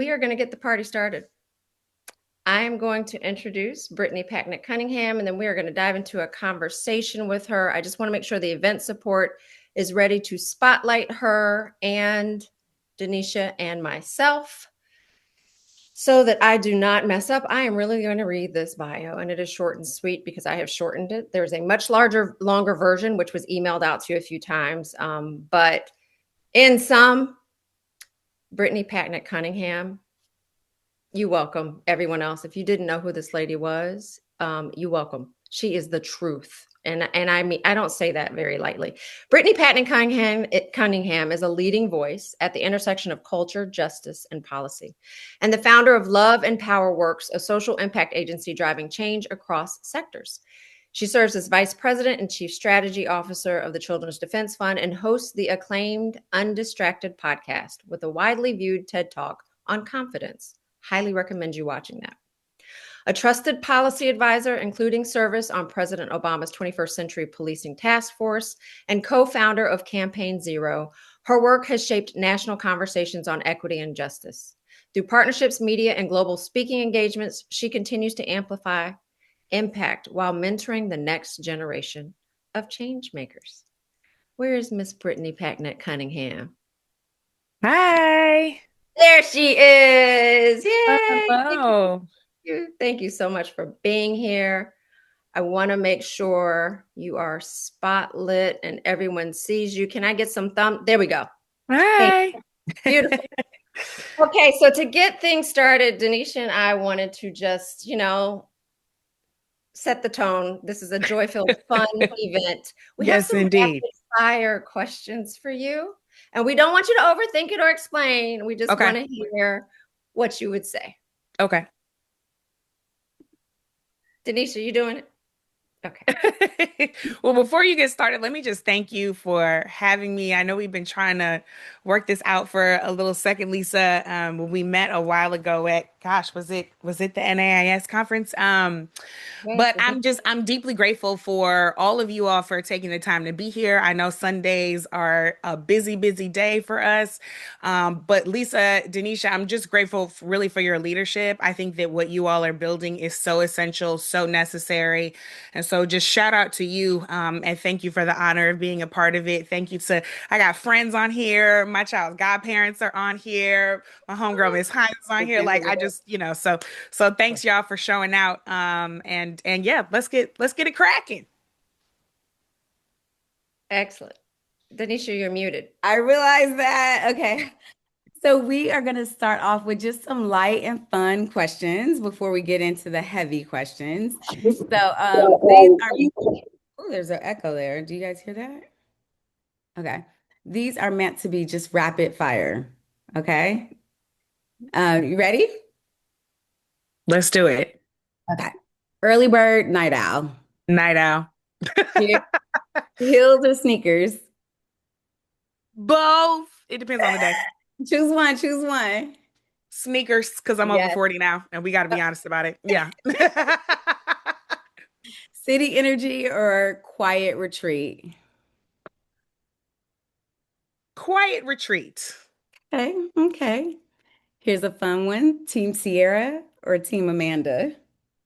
We are going to get the party started. I am going to introduce Brittany Packnett Cunningham, and then we are going to dive into a conversation with her. I just want to make sure the event support is ready to spotlight her and Danisha and myself so that I do not mess up. I am really going to read this bio, and it is short and sweet because I have shortened it. There's a much longer version, which was emailed out to you a few times. But in sum, Brittany Packnett Cunningham, you welcome everyone else. If you didn't know who this lady was, you welcome. She is the truth. And I mean, I don't say that very lightly. Brittany Cunningham is a leading voice at the intersection of culture, justice, and policy, and the founder of Love and Power Works, a social impact agency driving change across sectors. She serves as vice president and chief strategy officer of the Children's Defense Fund and hosts the acclaimed Undistracted podcast with a widely viewed TED Talk on confidence. Highly recommend you watching that. A trusted policy advisor, including service on President Obama's 21st Century Policing Task Force and co-founder of Campaign Zero, her work has shaped national conversations on equity and justice. Through partnerships, media, and global speaking engagements, she continues to amplify impact while mentoring the next generation of change makers. Where is Miss Brittany Packnett Cunningham? Hi. There she is. Yay. Hello. Thank you so much for being here. I want to make sure you are spotlit and everyone sees you. Can I get some thumb? There we go. Thank Hi. you. Beautiful. Okay, so to get things started, Denisha and I wanted to just, set the tone. This is a joy-filled, fun event. We have Yes, some indeed. rapid fire questions for you, and we don't want you to overthink it or explain. We just Okay. want to hear what you would say. Okay. Denisha, you doing it? Okay. Well, before you get started, let me just thank you for having me. I know we've been trying to work this out for a little second, Lisa. When we met a while ago at, gosh, was it the NAIS conference? Yes. But I'm deeply grateful for all of you all for taking the time to be here. I know Sundays are a busy, busy day for us. But Lisa, Denisha, I'm just grateful really for your leadership. I think that what you all are building is so essential, so necessary. And so just shout out to you, and thank you for the honor of being a part of it. Thank you to, I got friends on here. My child's godparents are on here. My homegirl Miss Hines is on here. Like I just, so thanks y'all for showing out. And yeah, let's get it cracking. Excellent. Denisha, you're muted. I realize that. Okay. So we are going to start off with just some light and fun questions before we get into the heavy questions. So these are, oh, there's an echo there. Do you guys hear that? Okay. These are meant to be just rapid fire. Okay. You ready? Let's do it. Okay. Early bird, night owl. Night owl. He- Heels or sneakers? Both. It depends on the day. Choose one, choose one. Sneakers, because I'm over Yes. 40 now, and we got to be honest about it. Yeah. City energy or quiet retreat? Quiet retreat. Okay, okay. Here's a fun one. Team Sierra or Team Amanda?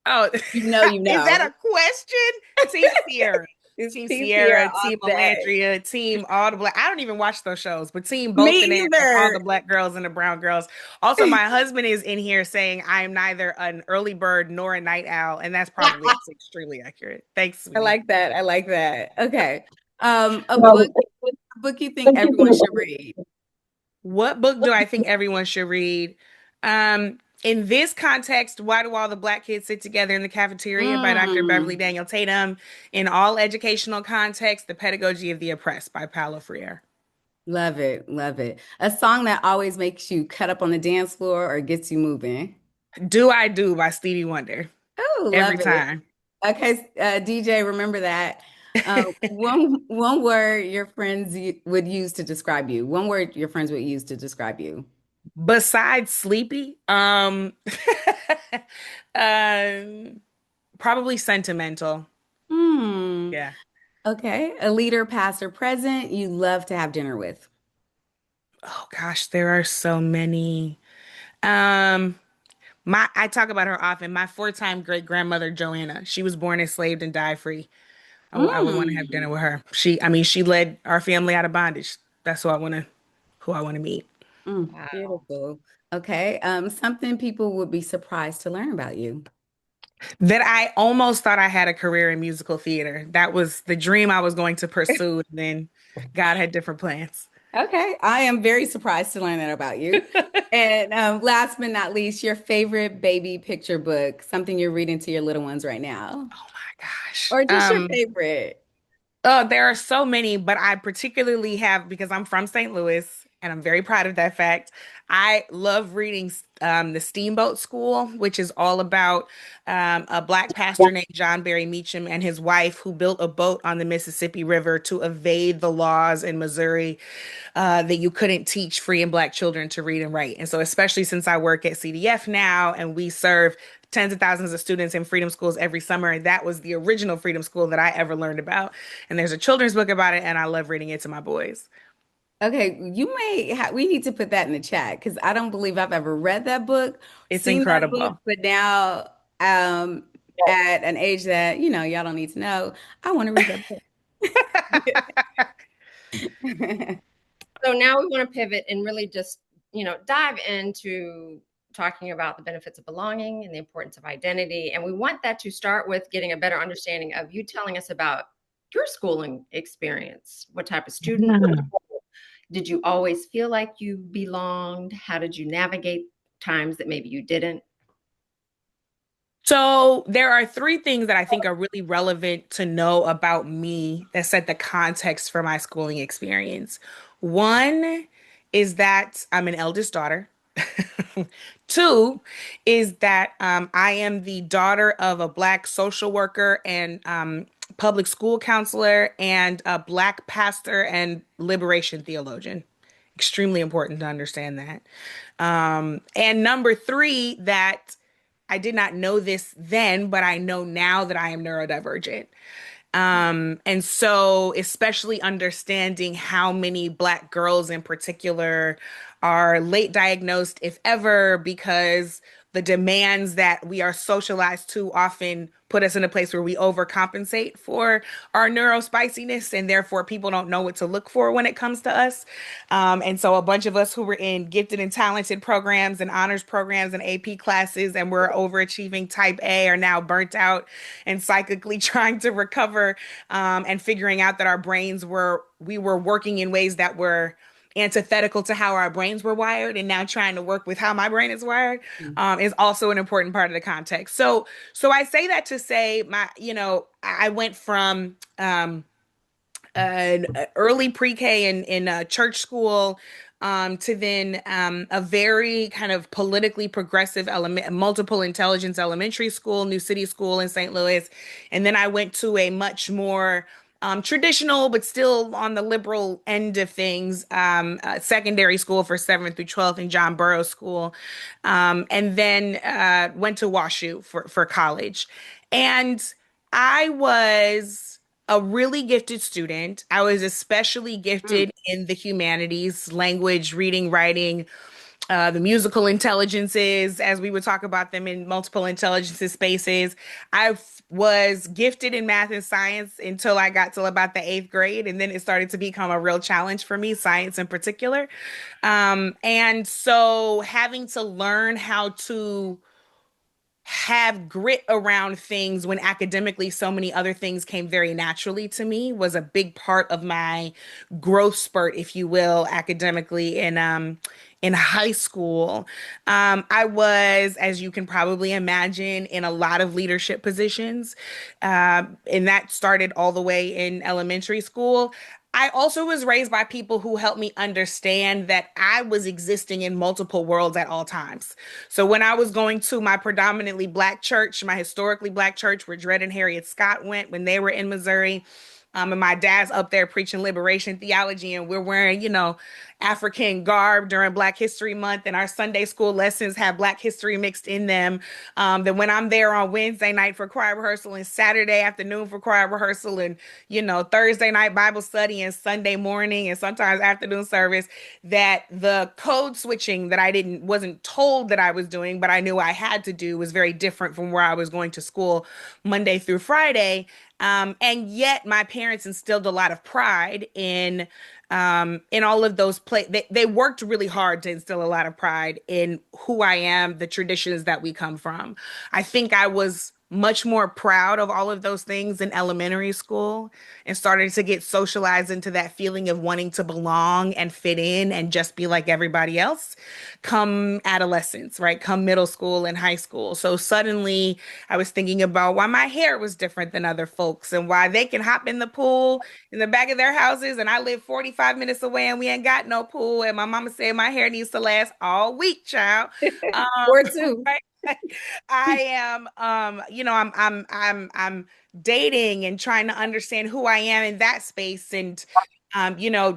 Oh, You know, you is that know. a question? Team Sierra. It's Team Team Sierra Sierra, all Team day. Melandria, Team All the Black. I don't even watch those shows, but Team Me Both the Names of All the either. Black Girls and the Brown Girls. Also, my husband is in here saying I am neither an early bird nor a night owl, and that's probably extremely accurate. Thanks, I sweetie. like that. I like that. Okay. A book you think everyone should read. What book do I think everyone should read? In this context, Why Do All the Black Kids Sit Together in the Cafeteria by Dr. Beverly Mm, Daniel Tatum. In all educational contexts, The Pedagogy of the Oppressed by Paulo Freire. love it. Love it. A song that always makes you cut up on the dance floor or gets you moving. Do I Do by Stevie Wonder. Oh, Every love it. time. Okay, DJ, remember that. One word your friends would use to describe you. One word your friends would use to describe you. Besides sleepy, um, probably sentimental. Hmm. Yeah. Okay. A leader, past or present, you love to have dinner with. Oh gosh, there are so many. Um, I talk about her often. My four-time great grandmother Joanna. She was born enslaved and died free. I would want to have Mm, dinner with her. She led our family out of bondage. That's who I want to meet. Wow. beautiful. Okay. Something people would be surprised to learn about you. That I almost thought I had a career in musical theater. That was the dream I was going to pursue, and then God had different plans. Okay. I am very surprised to learn that about you. And last but not least, your favorite baby picture book, something you're reading to your little ones right now, Oh my gosh. or just your favorite. Oh, there are so many, but I particularly have because I'm from St. Louis and I'm very proud of that fact. I love reading the Steamboat School, which is all about a black pastor named John Barry Meacham and his wife who built a boat on the Mississippi River to evade the laws in Missouri that you couldn't teach free and black children to read and write. And so, especially since I work at CDF now and we serve tens of thousands of students in freedom schools every summer, that was the original freedom school that I ever learned about. And there's a children's book about it, and I love reading it to my boys. Okay, we need to put that in the chat because I don't believe I've ever read that book, It's seen that book, incredible. but now at an age that, y'all don't need to know, I want to read that book. So now we want to pivot and really just, dive into talking about the benefits of belonging and the importance of identity. And we want that to start with getting a better understanding of you telling us about your schooling experience. What type of student were Yeah. you? Did you always feel like you belonged? How did you navigate times that maybe you didn't? So there are three things that I think are really relevant to know about me that set the context for my schooling experience. One is that I'm an eldest daughter. Two is that I am the daughter of a Black social worker and public school counselor and a Black pastor and liberation theologian. Extremely important to understand that. And number three, that I did not know this then, but I know now that I am neurodivergent. And so, especially understanding how many Black girls in particular are late diagnosed, if ever, because the demands that we are socialized to often put us in a place where we overcompensate for our neurospiciness, and therefore people don't know what to look for when it comes to us. And so, a bunch of us who were in gifted and talented programs and honors programs and AP classes and were overachieving type A are now burnt out and psychically trying to recover and figuring out that we were working in ways that were antithetical to how our brains were wired, and now trying to work with how my brain is wired is also an important part of the context. So I say that to say I went from an early pre-K in church school to then a very kind of politically progressive multiple intelligence elementary school, New City School in St. Louis. And then I went to a much more traditional, but still on the liberal end of things, secondary school for 7th through 12th in John Burroughs School. And then went to WashU for college. And I was a really gifted student. I was especially Mm. gifted in the humanities, language, reading, writing, the musical intelligences, as we would talk about them in multiple intelligences spaces. Was gifted in math and science until I got to about the eighth grade, and then it started to become a real challenge for me, science in particular. And so having to learn how to have grit around things when academically so many other things came very naturally to me was a big part of my growth spurt, if you will, academically in high school. I was, as you can probably imagine, in a lot of leadership positions. And that started all the way in elementary school. I also was raised by people who helped me understand that I was existing in multiple worlds at all times. So when I was going to my predominantly Black church, my historically Black church where Dred and Harriet Scott went when they were in Missouri, and my dad's up there preaching liberation theology, and we're wearing, African garb during Black History Month, and our Sunday school lessons have Black history mixed in them. That when I'm there on Wednesday night for choir rehearsal and Saturday afternoon for choir rehearsal and Thursday night Bible study and Sunday morning and sometimes afternoon service, that the code switching that I didn't wasn't told that I was doing, but I knew I had to do was very different from where I was going to school Monday through Friday. And yet my parents instilled a lot of pride in all of those they worked really hard to instill a lot of pride in who I am, the traditions that we come from. I think I was much more proud of all of those things in elementary school and started to get socialized into that feeling of wanting to belong and fit in and just be like everybody else come adolescence, right? Come middle school and high school. So suddenly I was thinking about why my hair was different than other folks and why they can hop in the pool in the back of their houses and I live 45 minutes away and we ain't got no pool. And my mama said my hair needs to last all week, child. Or two. Right? I am I'm dating and trying to understand who I am in that space and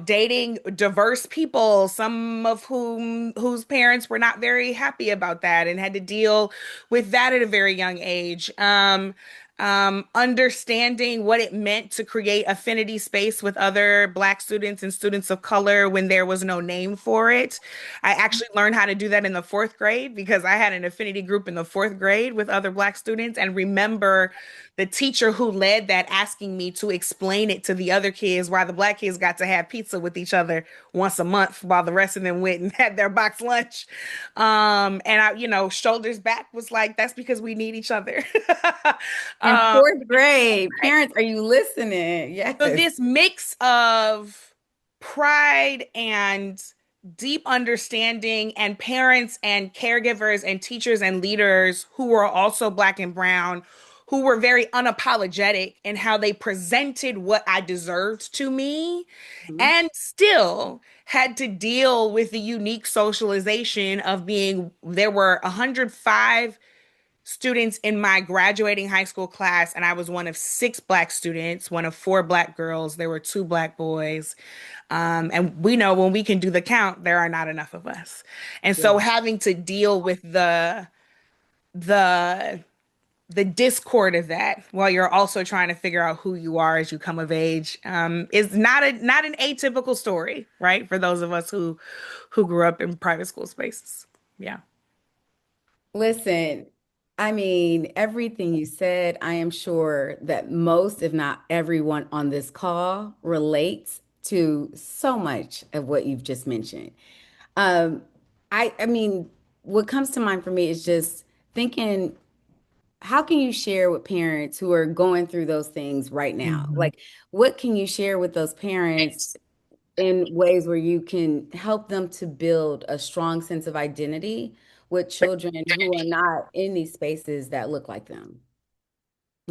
dating diverse people, some of whose parents were not very happy about that and had to deal with that at a very young age. Understanding what it meant to create affinity space with other Black students and students of color when there was no name for it. I actually learned how to do that in the fourth grade because I had an affinity group in the fourth grade with other Black students and remember the teacher who led that asking me to explain it to the other kids why the Black kids got to have pizza with each other once a month while the rest of them went and had their box lunch. And I, shoulders back was like, that's because we need each other. In Um, fourth grade, parents, are you listening? so Yes. this mix of pride and deep understanding and parents and caregivers and teachers and leaders who were also Black and brown, who were very unapologetic in how they presented what I deserved to me, Mhm. and still had to deal with the unique socialization of being there were 105 students in my graduating high school class, and I was one of six Black students, one of four Black girls. There were two Black boys. And we know when we can do the count, there are not enough of us. And so Yeah. having to deal with the the discord of that while you're also trying to figure out who you are as you come of age is not an atypical story, right? For those of us who grew up in private school spaces. Yeah. Listen, I mean, everything you said, I am sure that most, if not everyone on this call relates to so much of what you've just mentioned. Um, I mean, what comes to mind for me is just thinking, how can you share with parents who are going through those things right now? Mhm. Like, what can you share with those parents in ways where you can help them to build a strong sense of identity with children who are not in these spaces that look like them?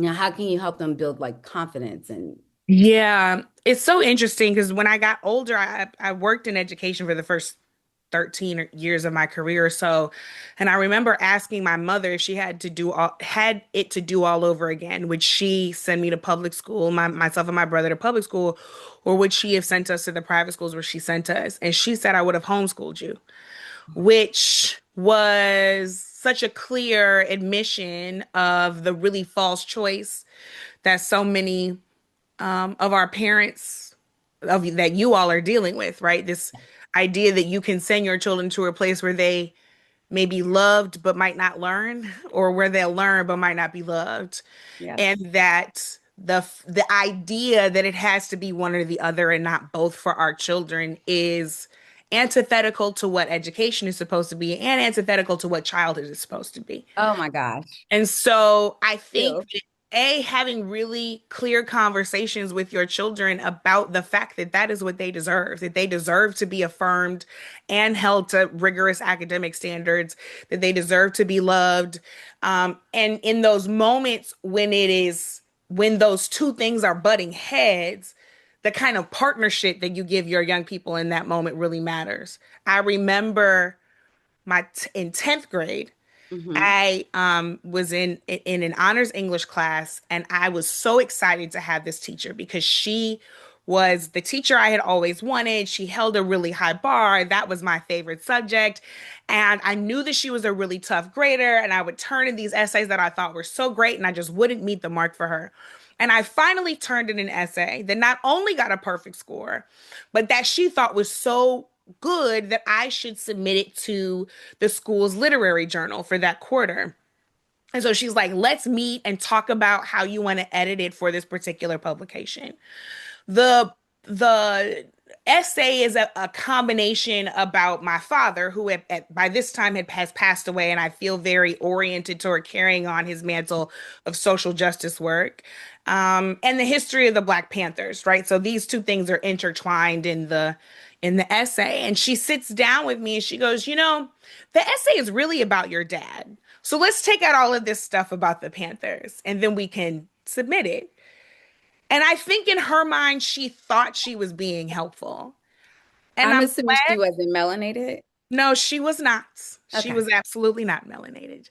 How can you help them build like confidence and Yeah, it's so interesting because when I got older, I worked in education for the first 13 years of my career or so, and I remember asking my mother if she had it to do all over again, would she send me to public school, myself and my brother to public school, or would she have sent us to the private schools where she sent us? And she said I would have homeschooled you, which was such a clear admission of the really false choice that so many of our parents that you all are dealing with, right? This idea that you can send your children to a place where they may be loved but might not learn, or where they'll learn but might not be loved, yes. and that the idea that it has to be one or the other and not both for our children is antithetical to what education is supposed to be and antithetical to what childhood is supposed to be. Oh my gosh. And so I think Ew. that having really clear conversations with your children about the fact that that is what they deserve, that they deserve to be affirmed and held to rigorous academic standards, that they deserve to be loved. And in those moments when those two things are butting heads, the kind of partnership that you give your young people in that moment really matters. I remember in 10th grade, Hmm. I was in an honors English class, and I was so excited to have this teacher because she was the teacher I had always wanted. She held a really high bar. That was my favorite subject. And I knew that she was a really tough grader, and I would turn in these essays that I thought were so great, and I just wouldn't meet the mark for her. And I finally turned in an essay that not only got a perfect score, but that she thought was so good that I should submit it to the school's literary journal for that quarter. And so she's like, let's meet and talk about how you want to edit it for this particular publication. The the essay is a combination about my father, who by this time has passed away, and I feel very oriented toward carrying on his mantle of social justice work, and the history of the Black Panthers, right? So these two things are intertwined in the essay. And she sits down with me and she goes, the essay is really about your dad. So let's take out all of this stuff about the Panthers and then we can submit it. And I think in her mind, she thought she was being helpful. And I'm I'm assuming she glad. wasn't melanated. No, she was not. She Okay. was absolutely not melanated.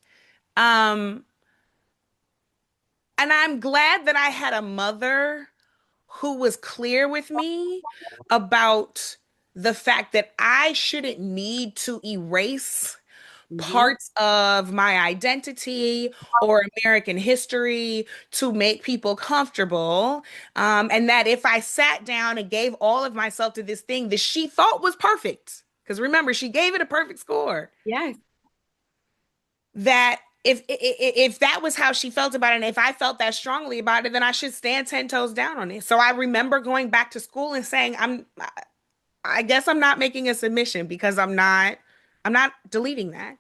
Um, and I'm glad that I had a mother who was clear with me about the fact that I shouldn't need to erase Hmm. parts of my identity or American history to make people comfortable. And that if I sat down and gave all of myself to this thing that she thought was perfect, because remember, she gave it a perfect score, Yes. that if that was how she felt about it, and if I felt that strongly about it, then I should stand 10 toes down on it. So I remember going back to school and saying, I guess I'm not making a submission because I'm not deleting that.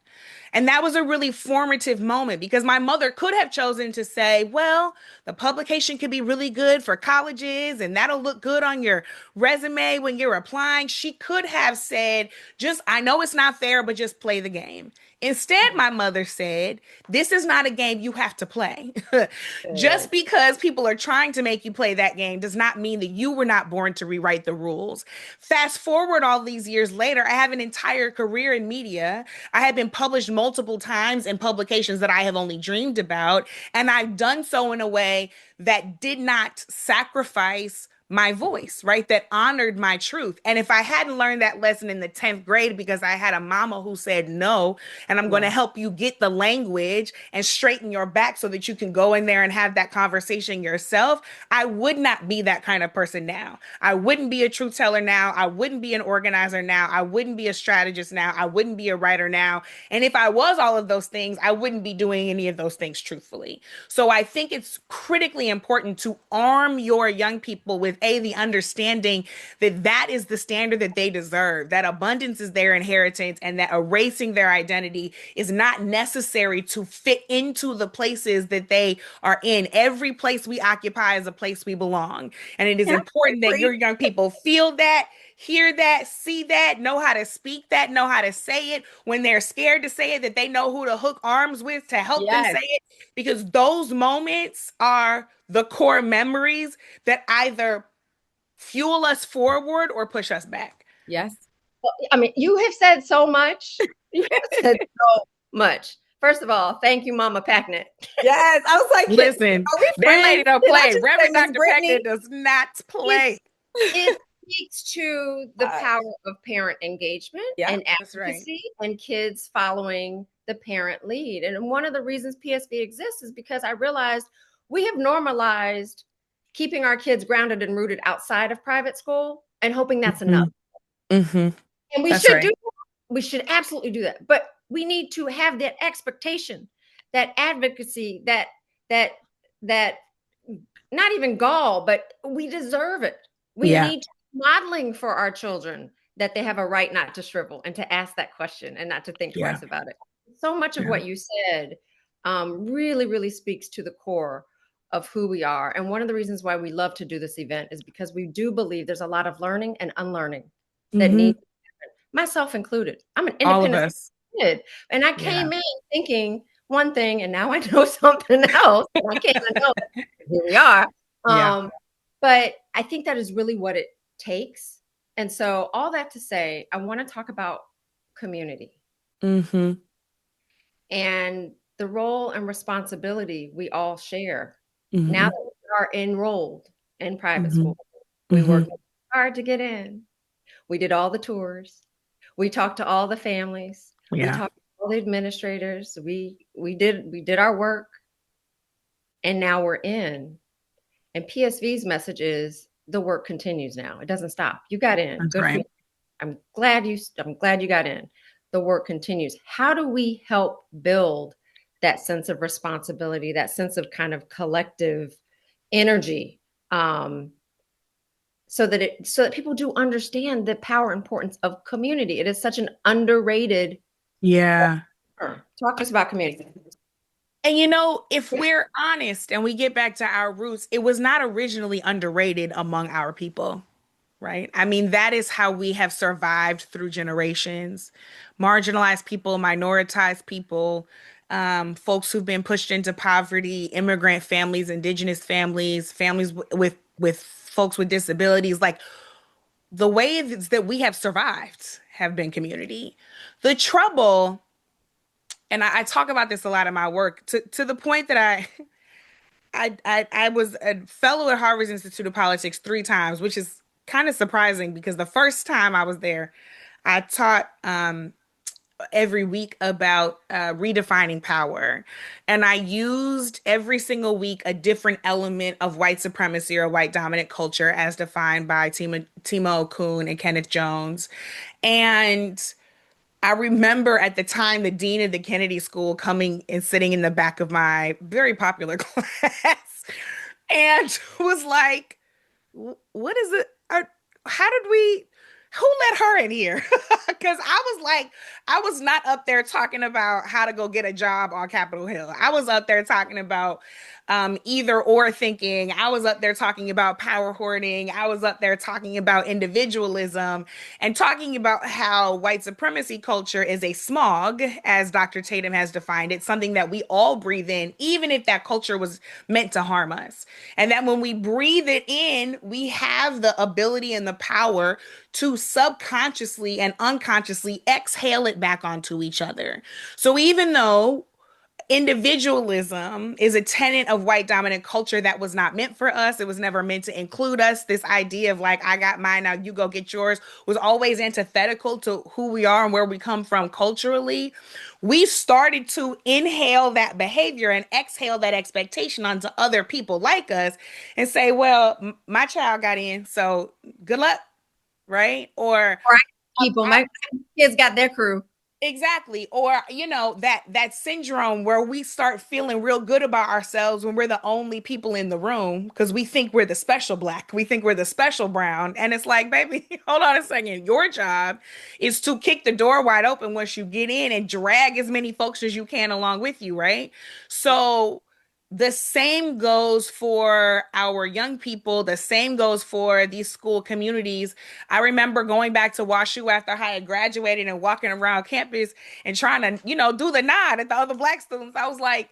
And that was a really formative moment because my mother could have chosen to say, well, the publication could be really good for colleges and that'll look good on your resume when you're applying. She could have said, just, I know it's not fair, but just play the game. Instead, my mother said, this is not a game you have to play. Good. Just because people are trying to make you play that game does not mean that you were not born to rewrite the rules. Fast forward all these years later, I have an entire career in media. I have been published multiple times in publications that I have only dreamed about. And I've done so in a way that did not sacrifice my voice, right? That honored my truth. And if I hadn't learned that lesson in the 10th grade because I had a mama who said no, and I'm going to Yeah. help you get the language and straighten your back so that you can go in there and have that conversation yourself, I would not be that kind of person now. I wouldn't be a truth teller now. I wouldn't be an organizer now. I wouldn't be a strategist now. I wouldn't be a writer now. And if I was all of those things, I wouldn't be doing any of those things truthfully. So I think it's critically important to arm your young people with the understanding that that is the standard that they deserve, that abundance is their inheritance, and that erasing their identity is not necessary to fit into the places that they are in. Every place we occupy is a place we belong. And it is Can I pray important for that you? your young people feel that, hear that, see that, know how to speak that, know how to say it. When they're scared to say it, that they know who to hook arms with to help them say Yes. it. Because those moments are the core memories that either fuel us forward or push us back. Yes. Well, I mean, you have said so much. You have said so much. First of all, thank you, Mama Packnett. Yes. I was like, Listen, are we that lady friends? don't Did I play. just say Reverend Miss Dr. Brittany? Packard does not play. It it speaks to the Uh, power of parent engagement yeah. and That's right. advocacy and kids following the parent lead. And one of the reasons PSV exists is because I realized we have normalized keeping our kids grounded and rooted outside of private school and hoping that's enough. Hmm. Hmm. And we That's should right. do that. We should absolutely do that. But we need to have that expectation, that advocacy, that that not even gall, but we deserve it. We Yeah. need to be modeling for our children that they have a right not to shrivel and to ask that question and not to think Yeah. twice about it. So much of Yeah. what you said really, really speaks to the core of who we are. And one of the reasons why we love to do this event is because we do believe there's a lot of learning and unlearning that Hmm. needs, myself included. I'm an All of independent us. kid, and I Yeah. came in thinking one thing, and now I know something else. And I can't even know it. Here we are. Yeah. Um, but I think that is really what it takes. And so, all that to say, I want to talk about community Hmm. and the role and responsibility we all share now Hmm. that we are enrolled in private Hmm. school. We Mm-hmm. worked hard to get in. We did all the tours. We talked to all the families. We Yeah, talked to all the administrators. We did our work, and now we're in. And PSV's message is the work continues now. It doesn't stop. You got in. that's Good for you. right. I'm glad you got in. The work continues. How do we help build that sense of responsibility, that sense of kind of collective energy, um, so that people do understand the power and importance of community? It is such an underrated Yeah. term. Talk to us about community. And if we're honest and we get back to our roots, it was not originally underrated among our people, right? I mean, that is how we have survived through generations. Marginalized people, minoritized people, folks who've been pushed into poverty, immigrant families, indigenous families, families with folks with disabilities, like the ways that we have survived have been community. The trouble, and I talk about this a lot in my work, to the point that I was a fellow at Harvard's Institute of Politics 3 times, which is kind of surprising because the first time I was there, I taught every week about redefining power. And I used every single week a different element of white supremacy or white dominant culture as defined by Timo Kuhn and Kenneth Jones. And I remember at the time the dean of the Kennedy School coming and sitting in the back of my very popular class and was like, what is it? How did we? Who let her in here? Because I was like, I was not up there talking about how to go get a job on Capitol Hill. I was up there talking about either or thinking. I was up there talking about power hoarding. I was up there talking about individualism and talking about how white supremacy culture is a smog, as Dr. Tatum has defined it, something that we all breathe in, even if that culture was meant to harm us. And that when we breathe it in, we have the ability and the power to subconsciously and unconsciously exhale it back onto each other. So even though individualism is a tenet of white dominant culture that was not meant for us. It was never meant to include us. This idea of like, I got mine, now you go get yours, was always antithetical to who we are and where we come from culturally. We started to inhale that behavior and exhale that expectation onto other people like us and say, well, my child got in, so good luck, right? Or Right. I, People, I my kids got their crew. exactly. Or, that syndrome where we start feeling real good about ourselves when we're the only people in the room because we think we're the special black, we think we're the special brown. And it's like, baby, hold on a second. Your job is to kick the door wide open once you get in and drag as many folks as you can along with you, right? So the same goes for our young people, the same goes for these school communities. I remember going back to WashU after I had graduated and walking around campus and trying to, do the nod at the other black students. I was like,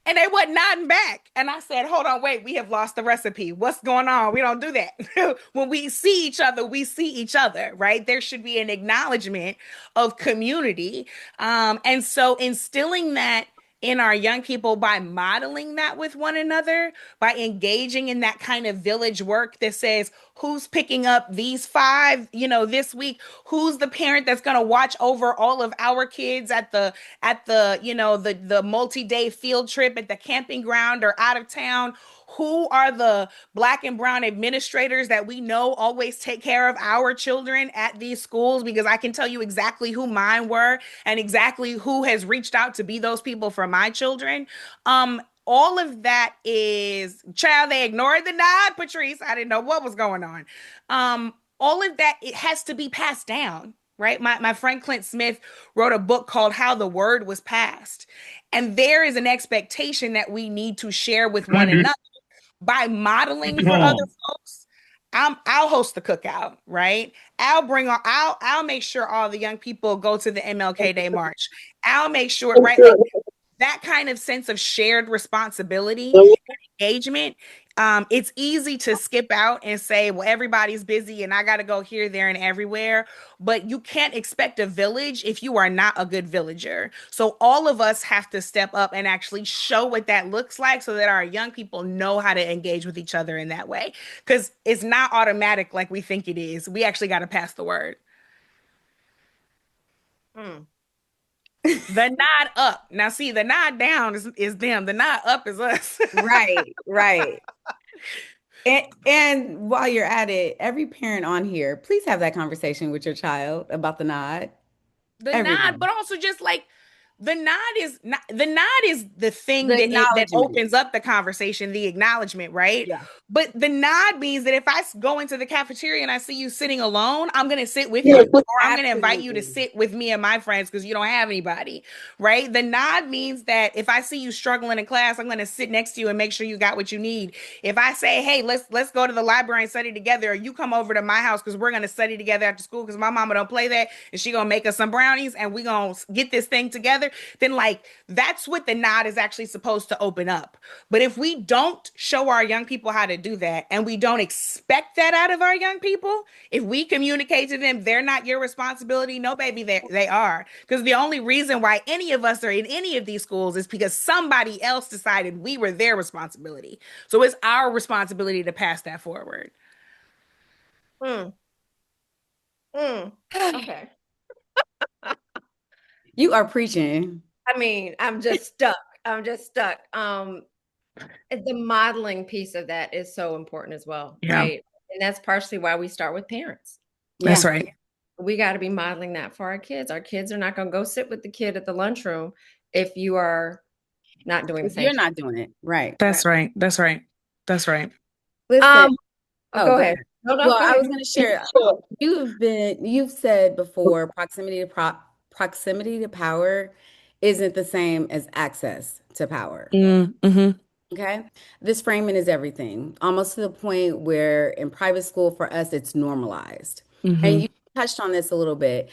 and they wasn't nodding back. And I said, hold on, wait, we have lost the recipe. What's going on? We don't do that. When we see each other, we see each other, right? There should be an acknowledgement of community. And so instilling that in our young people by modeling that with one another, by engaging in that kind of village work that says, who's picking up these five, this week? Who's the parent that's going to watch over all of our kids at the the multi-day field trip at the camping ground or out of town? Who are the black and brown administrators that we know always take care of our children at these schools? Because I can tell you exactly who mine were and exactly who has reached out to be those people for my children. All of that is, child, they ignored the nod, Patrice. I didn't know what was going on. All of that, it has to be passed down, right? My friend Clint Smith wrote a book called How the Word Was Passed. And there is an expectation that we need to share with one another by modeling for other folks. I'll host the cookout, right? I'll make sure all the young people go to the MLK Day March. I'll make sure, right? Like that kind of sense of shared responsibility and engagement It's easy to skip out and say, well, everybody's busy and I got to go here, there, and everywhere. But you can't expect a village if you are not a good villager. So all of us have to step up and actually show what that looks like so that our young people know how to engage with each other in that way. Because it's not automatic like we think it is. We actually got to pass the word. Mm. The nod up. Now, see, the nod down is them. The nod up is us. Right, right. And while you're at it, every parent on here, please have that conversation with your child about the nod. The nod, Everyone. but also just like the nod is the thing The that acknowledgement. opens up the conversation, the acknowledgement, right? Yeah. But the nod means that if go into the cafeteria and I see you sitting alone, I'm gonna sit with Yes, you, or I'm gonna invite you to absolutely. sit with me and my friends because you don't have anybody, right? The nod means that if I see you struggling in class, I'm gonna sit next to you and make sure you got what you need. If I say, hey, let's go to the library and study together, or you come over to my house because we're gonna study together after school because my mama don't play that and she gonna make us some brownies and we gonna get this thing together, then like that's what the nod is actually supposed to open up. But if we don't show our young people how to do that and we don't expect that out of our young people, if we communicate to them they're not your responsibility, no baby, they are. Because the only reason why any of us are in any of these schools is because somebody else decided we were their responsibility. So it's our responsibility to pass that forward. Mm. Mm. Okay. You are preaching. I mean, I'm just stuck. I'm just stuck. The modeling piece of that is so important as well, Yeah, right? And that's partially why we start with parents. that's Yeah. right. We got to be modeling that for our kids. Our kids are not going to go sit with the kid at the lunchroom if you are not doing the If same you're thing. not doing it, right. That's right. That's right. That's right. Listen, Um, oh, oh, go go ahead. ahead. No, no, Well, go I ahead. was going to share. You've said before, proximity to power isn't the same as access to power. Mm-hmm. Okay. This framing is everything, almost to the point where in private school for us, it's normalized. And Mm-hmm. you touched on this a little bit.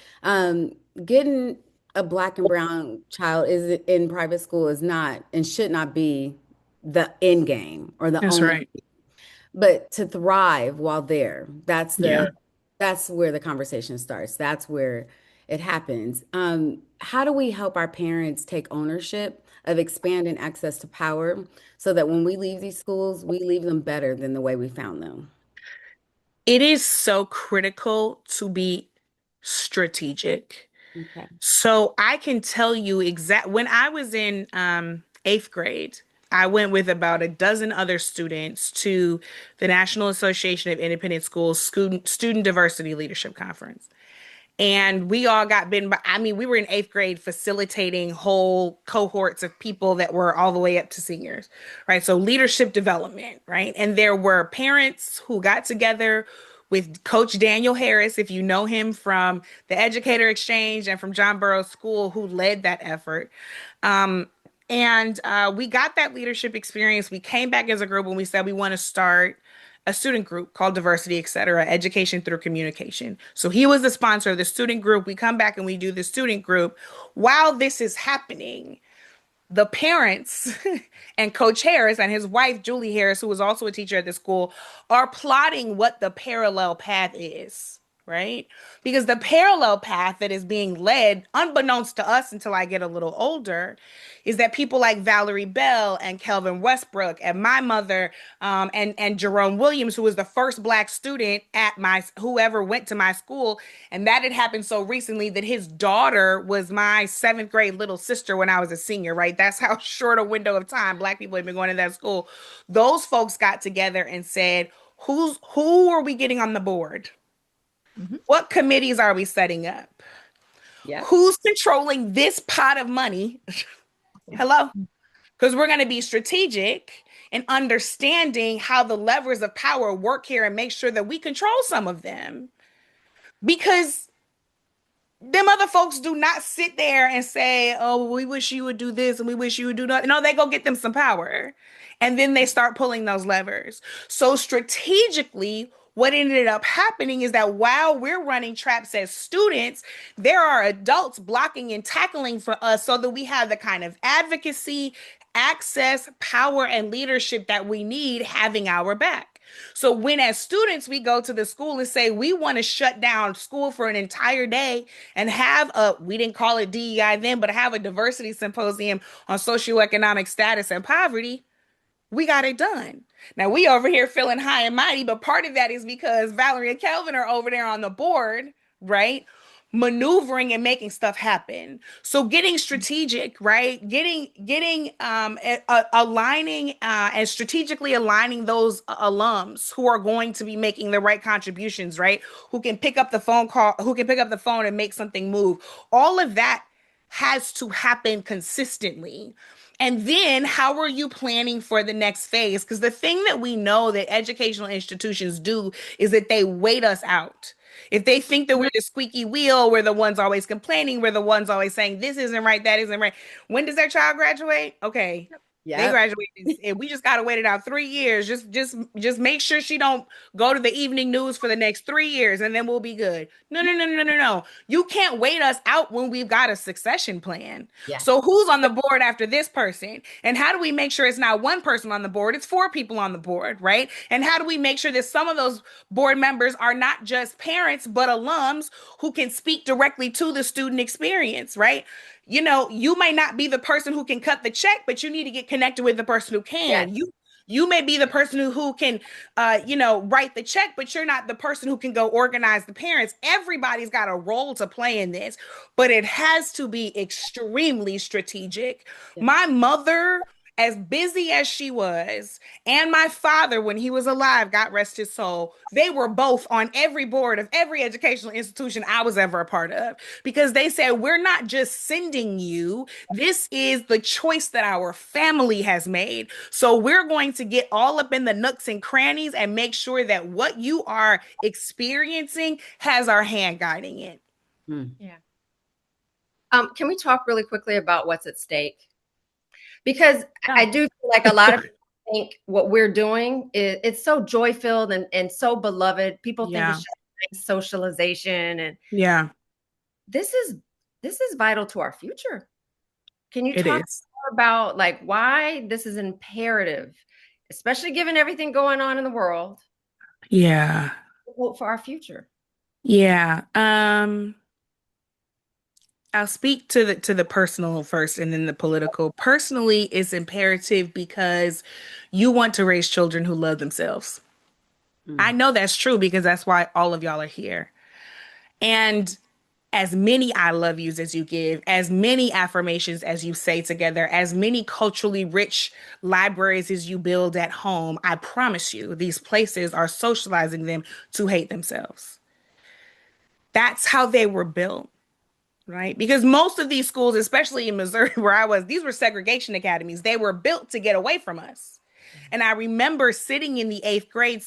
Getting a black and brown child is in private school is not and should not be the end game or the That's only, right. but to thrive while there, Yeah. that's where the conversation starts. That's where it happens. How do we help our parents take ownership of expanding access to power so that when we leave these schools, we leave them better than the way we found them? It is so critical to be strategic. Okay. So I can tell you exact when I was in eighth grade, I went with about a dozen other students to the National Association of Independent Schools Student Diversity Leadership Conference. And we all got bitten by, I mean, we were in eighth grade facilitating whole cohorts of people that were all the way up to seniors, right? So leadership development, right? And there were parents who got together with Coach Daniel Harris, if you know him from the Educator Exchange and from John Burroughs School, who led that effort. Um, and we got that leadership experience. We came back as a group and we said we want to start a student group called Diversity, et cetera, Education Through Communication. So he was the sponsor of the student group. We come back and we do the student group. While this is happening, the parents and Coach Harris and his wife, Julie Harris, who was also a teacher at the school, are plotting what the parallel path is, right? Because the parallel path that is being led, unbeknownst to us until I get a little older, is that people like Valerie Bell and Kelvin Westbrook and my mother and Jerome Williams, who was the first Black student at my whoever went to my school, and that had happened so recently that his daughter was my seventh grade little sister when I was a senior, right? That's how short a window of time Black people had been going to that school. Those folks got together and said, who are we getting on the board? Mhm. What committees are we setting up? Yep. Who's controlling this pot of money? Hello? Because we're going to be strategic and understanding how the levers of power work here and make sure that we control some of them. Because them other folks do not sit there and say, oh, we wish you would do this and we wish you would do that. No, they go get them some power. And then they start pulling those levers. So strategically, what ended up happening is that while we're running traps as students, there are adults blocking and tackling for us so that we have the kind of advocacy, access, power, and leadership that we need having our back. So when as students we go to the school and say we want to shut down school for an entire day and have a, we didn't call it DEI then, but have a diversity symposium on socioeconomic status and poverty, we got it done. Now we over here feeling high and mighty, but part of that is because Valerie and Kelvin are over there on the board, right? Maneuvering and making stuff happen. So getting strategic, right? Aligning and strategically aligning those alums who are going to be making the right contributions, right? Who can pick up the phone call, who can pick up the phone and make something move. All of that has to happen consistently. And then how are you planning for the next phase? Because the thing that we know that educational institutions do is that they wait us out. If they think that we're the squeaky wheel, we're the ones always complaining, we're the ones always saying this isn't right, that isn't right. When does their child graduate? Okay. They Yep. graduated, and we just gotta wait it out 3 years. Just make sure she don't go to the evening news for the next 3 years, and then we'll be good. No, no, no, no, no, no. You can't wait us out when we've got a succession plan. Yes. So who's on the board after this person? And how do we make sure it's not one person on the board, it's four people on the board, right? And how do we make sure that some of those board members are not just parents, but alums who can speak directly to the student experience, right? You know, you may not be the person who can cut the check, but you need to get connected with the person who Yes. can. You may be the person who can write the check, but you're not the person who can go organize the parents. Everybody's got a role to play in this, but it has to be extremely strategic. Yes. My mother, as busy as she was, and my father, when he was alive, God rest his soul, they were both on every board of every educational institution I was ever a part of, because they said, we're not just sending you, this is the choice that our family has made. So we're going to get all up in the nooks and crannies and make sure that what you are experiencing has our hand guiding it. Yeah. Can we talk really quickly about what's at stake? Because I do feel like a lot of people think what we're doing is it's so joy filled and so beloved. People think Yeah. it's just socialization, and Yeah, this is vital to our future. Can you it talk is. more about like why this is imperative, especially given everything going on in the world, Yeah. for our future? Yeah. I'll speak to the personal first and then the political. Personally, it's imperative because you want to raise children who love themselves. I Mm. know that's true because that's why all of y'all are here. And as many I love yous as you give, as many affirmations as you say together, as many culturally rich libraries as you build at home, I promise you, these places are socializing them to hate themselves. That's how they were built. Right? Because most of these schools, especially in Missouri, where I was, these were segregation academies. They were built to get away from us. And I remember sitting in the eighth grade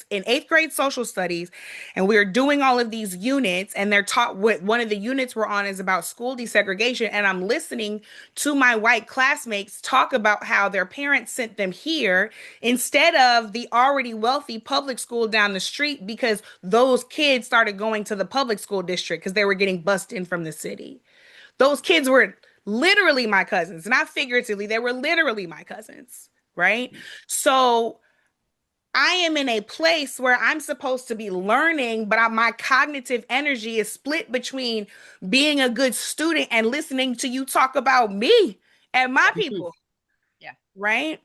social studies, and we were doing all of these units, and they're taught what one of the units we're on is about school desegregation. And I'm listening to my white classmates talk about how their parents sent them here instead of the already wealthy public school down the street because those kids started going to the public school district because they were getting bussed in from the city. Those kids were literally my cousins, not figuratively. They were literally my cousins, right? So I am in a place where I'm supposed to be learning, but my cognitive energy is split between being a good student and listening to you talk about me and my people, Yeah. right?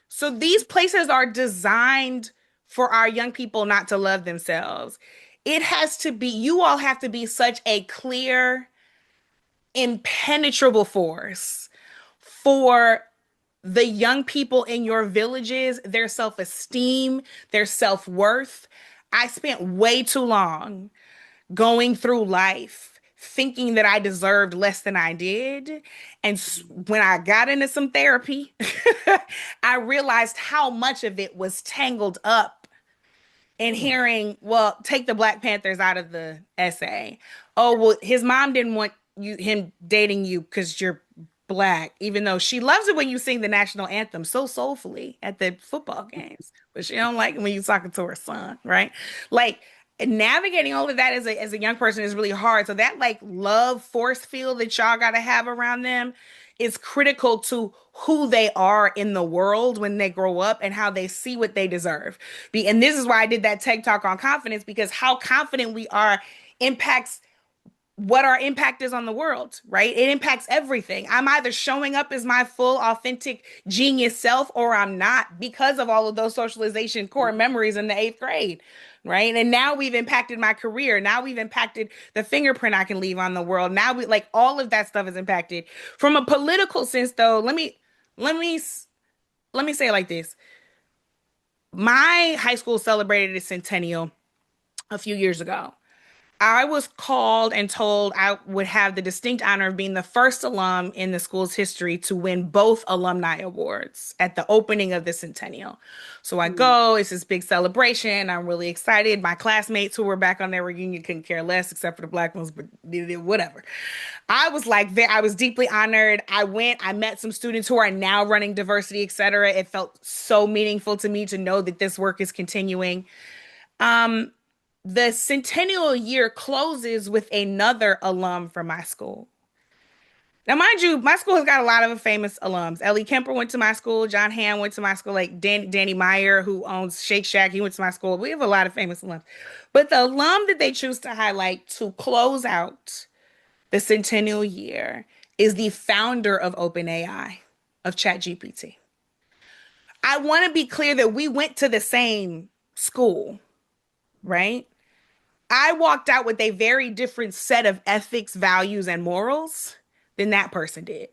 So these places are designed for our young people not to love themselves. It has to be, you all have to be such a clear, impenetrable force for the young people in your villages, their self esteem, their self worth. I spent way too long going through life thinking that I deserved less than I did. And when I got into some therapy, I realized how much of it was tangled up and hearing, well, take the Black Panthers out of the essay. Oh, well, his mom didn't want him dating you because you're Black, even though she loves it when you sing the national anthem so soulfully at the football games, but she don't like it when you're talking to her son, right? Like navigating all of that as a young person is really hard. So that like love force field that y'all gotta have around them is critical to who they are in the world when they grow up and how they see what they deserve. And this is why I did that TED Talk on confidence, because how confident we are impacts what our impact is on the world, right? It impacts everything. I'm either showing up as my full, authentic, genius self, or I'm not, because of all of those socialization core memories in the eighth grade, right? And now we've impacted my career. Now we've impacted the fingerprint I can leave on the world. Now we like all of that stuff is impacted. From a political sense, though, let me let me say it like this. My high school celebrated its centennial a few years ago. I was called and told I would have the distinct honor of being the first alum in the school's history to win both alumni awards at the opening of the centennial. So I go, it's this big celebration. I'm really excited. My classmates who were back on their reunion couldn't care less, except for the black ones, but whatever. I was like, I was deeply honored. I went, I met some students who are now running diversity, et cetera. It felt so meaningful to me to know that this work is continuing. Um, the centennial year closes with another alum from my school. Now, mind you, my school has got a lot of famous alums. Ellie Kemper went to my school. John Hamm went to my school. Like Danny Meyer, who owns Shake Shack, he went to my school. We have a lot of famous alums. But the alum that they choose to highlight to close out the centennial year is the founder of OpenAI, of ChatGPT. I want to be clear that we went to the same school, right? I walked out with a very different set of ethics, values, and morals than that person did.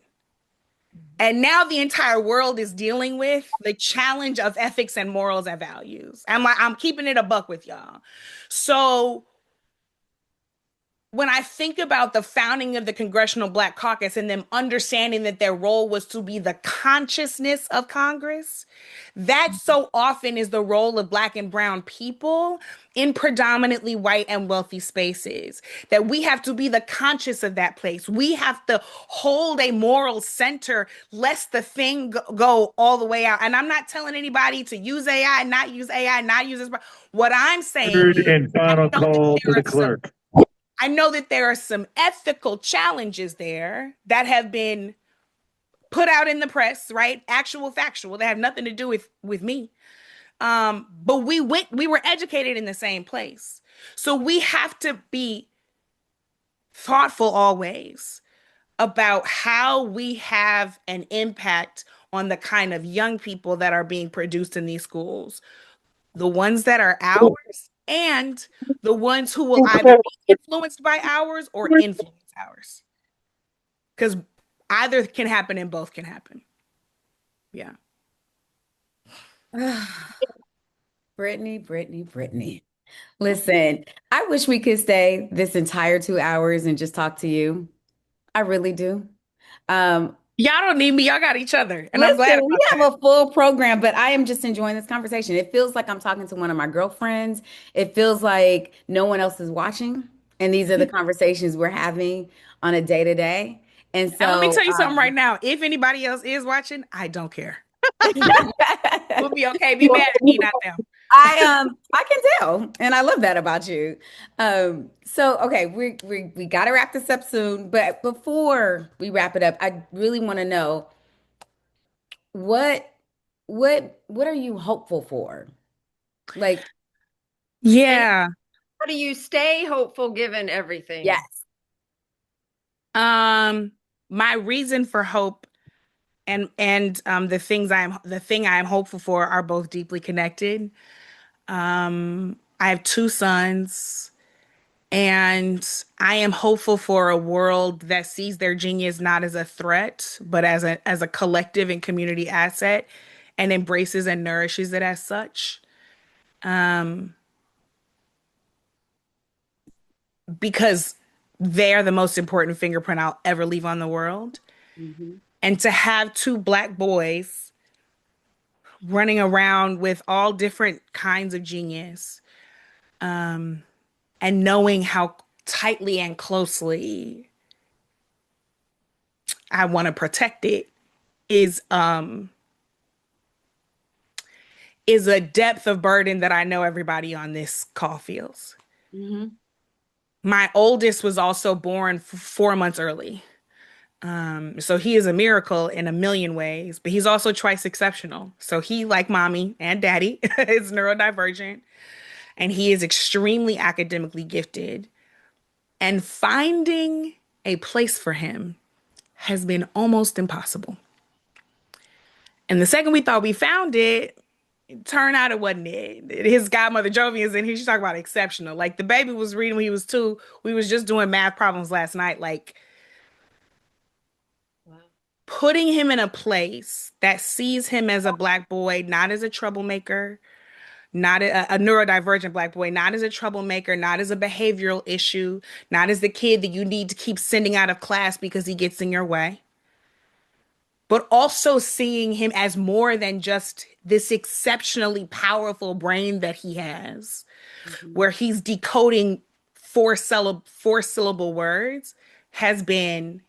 And now the entire world is dealing with the challenge of ethics and morals and values. I'm keeping it a buck with y'all. So when I think about the founding of the Congressional Black Caucus and them understanding that their role was to be the consciousness of Congress, that so often is the role of Black and Brown people in predominantly white and wealthy spaces. That we have to be the conscious of that place. We have to hold a moral center, lest the thing go all the way out. And I'm not telling anybody to use AI, not use AI, not use this. What I'm saying Third is, and final I know that call to there the are some clerk. I know that there are some ethical challenges there that have been put out in the press, right? Actual factual that have nothing to do with me. But we were educated in the same place. So we have to be thoughtful always about how we have an impact on the kind of young people that are being produced in these schools, the ones that are ours and the ones who will either be influenced by ours or influence ours. Because either can happen and both can happen. Yeah. Brittany. Listen, I wish we could stay this entire 2 hours and just talk to you. I really do. Um, Y'all don't need me. Y'all got each other. And I'm glad Listen, we about have that. a full program, but I am just enjoying this conversation. It feels like I'm talking to one of my girlfriends. It feels like no one else is watching. And these are the conversations we're having on a day to day. And And let me so, tell you something right now. If anybody else is watching, I don't care. We'll be okay. Be mad at me, not them. I can tell, and I love that about you. So okay, we got to wrap this up soon, but before we wrap it up, I really want to know what what are you hopeful for? Like, And Yeah. how do you stay hopeful given everything? yes. Um, my reason for hope and the thing I am hopeful for are both deeply connected. I have two sons, and I am hopeful for a world that sees their genius not as a threat, but as a collective and community asset, and embraces and nourishes it as such. Um, because they are the most important fingerprint I'll ever leave on the world. Mhm. And to have two black boys running around with all different kinds of genius, and knowing how tightly and closely I want to protect it is a depth of burden that I know everybody on this call feels. Mhm. My oldest was also born 4 months early. So he is a miracle in a million ways, but he's also twice exceptional. So he, like mommy and daddy, is neurodivergent, and he is extremely academically gifted. And finding a place for him has been almost impossible. And the second we thought we found it, turned out it wasn't it. His godmother Jovi is in here. She's talking about exceptional. Like the baby was reading when he was 2. We was just doing math problems last night. Like Wow. putting him in a place that sees him as a black boy, not as a troublemaker, not a neurodivergent black boy, not as a troublemaker, not as a behavioral issue, not as the kid that you need to keep sending out of class because he gets in your way, but also seeing him as more than just this exceptionally powerful brain that he has, Mhm. where he's decoding four syllable words, has been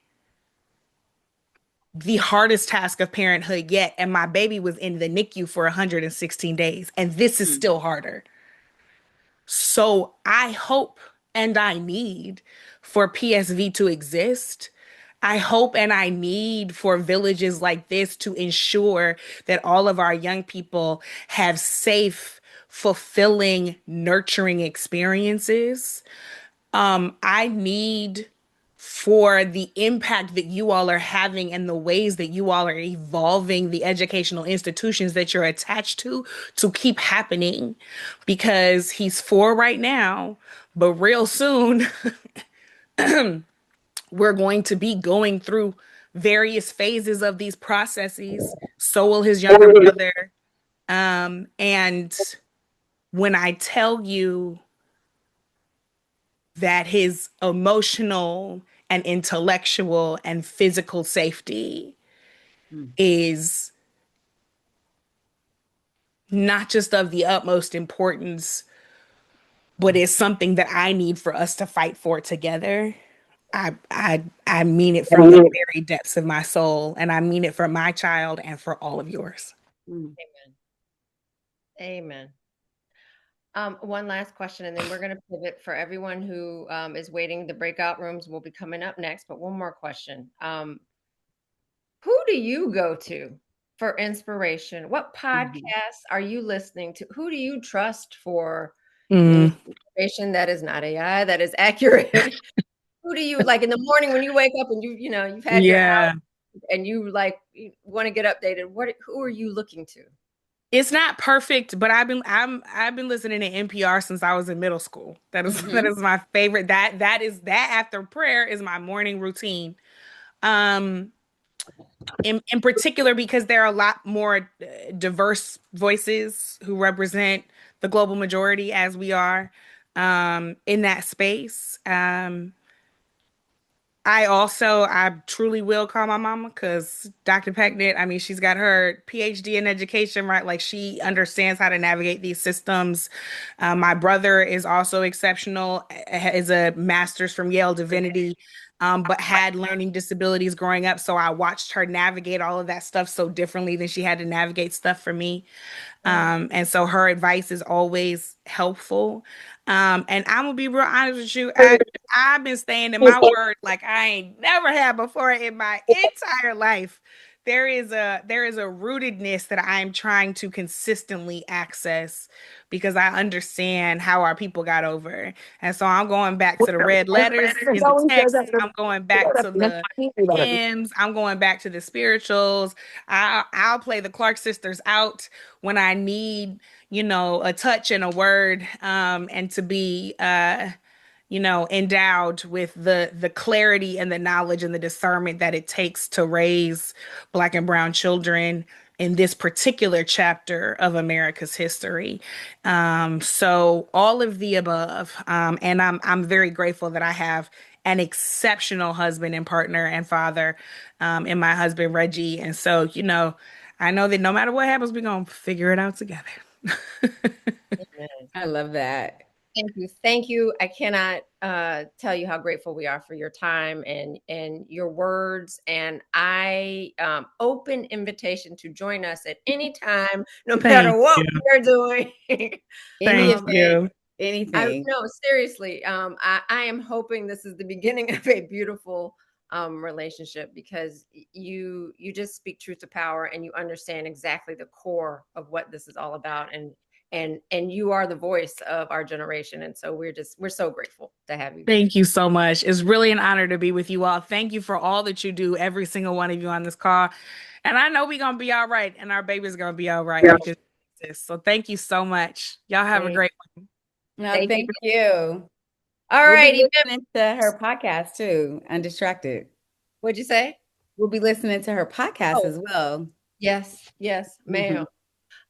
the hardest task of parenthood yet. And my baby was in the NICU for 116 days, and this is Mhm. still harder. So I hope and I need for PSV to exist. I hope and I need for villages like this to ensure that all of our young people have safe, fulfilling, nurturing experiences. I need for the impact that you all are having and the ways that you all are evolving the educational institutions that you're attached to keep happening, because he's 4 right now, but real soon we're going to be going through various phases of these processes. So will his younger brother. And when I tell you that his emotional and intellectual and physical safety Mhm. is not just of the utmost importance, but is something that I need for us to fight for together. I mean it from the very depths of my soul, and I mean it for my child and for all of yours. Mhm. Amen. Amen. One last question, and then we're going to pivot for everyone who is waiting. The breakout rooms will be coming up next, but one more question. Who do you go to for inspiration? What Mhm. podcasts are you listening to? Who do you trust for Mm, information that is not AI, that is accurate? Who do you like in the morning when you wake up and you've had your yeah. hour and you want to get updated? Who are you looking to? It's not perfect, but I've been listening to NPR since I was in middle school. That is that Mhm. is my favorite. That after prayer is my morning routine. Um, in particular because there are a lot more diverse voices who represent the global majority as we are in that space. I truly will call my mama because Dr. Pecknett, I mean, she's got her PhD in education, right? Like she understands how to navigate these systems. My brother is also exceptional, is a master's from Yale Divinity, but had learning disabilities growing up. So I watched her navigate all of that stuff so differently than she had to navigate stuff for me. Mm, And so her advice is always helpful. And I'm gonna be real honest with you. I've been staying in my word like I ain't never had before in my entire life. There is a rootedness that I'm trying to consistently access because I understand how our people got over. And so I'm going back to the red letters in the text. I'm going back to the hymns. I'm going back to the spirituals. I'll play the Clark sisters out when I need, a touch and a word, and to be endowed with the clarity and the knowledge and the discernment that it takes to raise Black and brown children in this particular chapter of America's history. So all of the above, and I'm very grateful that I have an exceptional husband and partner and father, in my husband Reggie. And so, I know that no matter what happens, we're gonna figure it out together. amen. I love that. Thank you. Thank you. I cannot tell you how grateful we are for your time and your words. And I open invitation to join us at any time, no Thank matter what you. we are doing. Thank um, Anything, you. I anything. no, seriously. I am hoping this is the beginning of a beautiful relationship, because you just speak truth to power, and you understand exactly the core of what this is all about, and you are the voice of our generation, and so we're so grateful to have you. Thank you so much. It's really an honor to be with you all. Thank you for all that you do, every single one of you on this call. And I know we're going to be all right, and our baby's going to be all right because of this. So thank you so much. Y'all have a Thank, great one. No, thank you. thank you. All We'll be right, listening to her podcast too, Undistracted. what'd you say? We'll be listening to her podcast Oh, as well. yes, ma'am.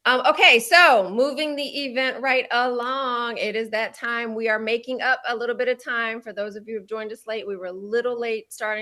Mhm. Okay, so moving the event right along, it is that time. We are making up a little bit of time. For those of you who have joined us late, we were a little late starting